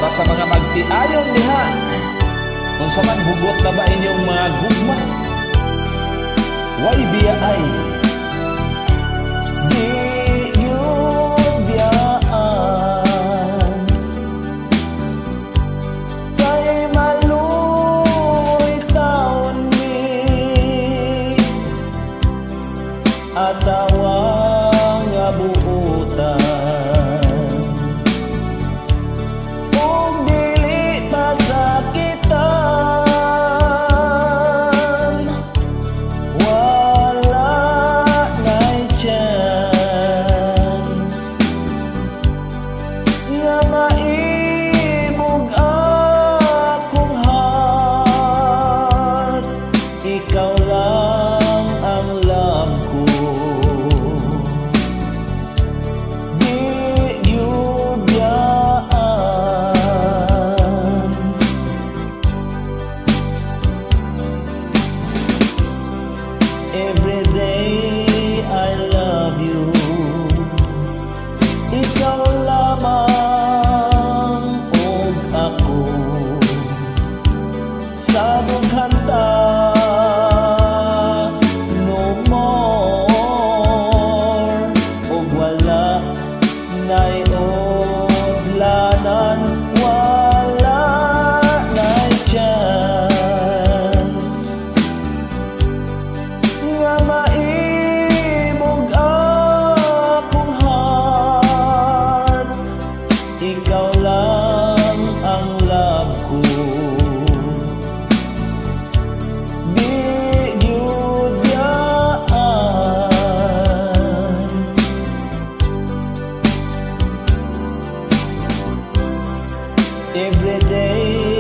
para sa mga magtiayon niha. Kung sa man hugot na ba inyong mga gugma, way biya ay di yun biyaan. Kay maluoy taon ni asawa nga buutan. Kung dili masakitan, wala na'y chance nga maibog akong heart. Ikaw lang ang love ko. Every day I love you. Ikaw lamang og ako. Sa dughanta no more. Og wala na'y odlanan, wala na'y chance nga maibog akong heart. Ikaw lang ang love ko. Di gyud yaan. Every day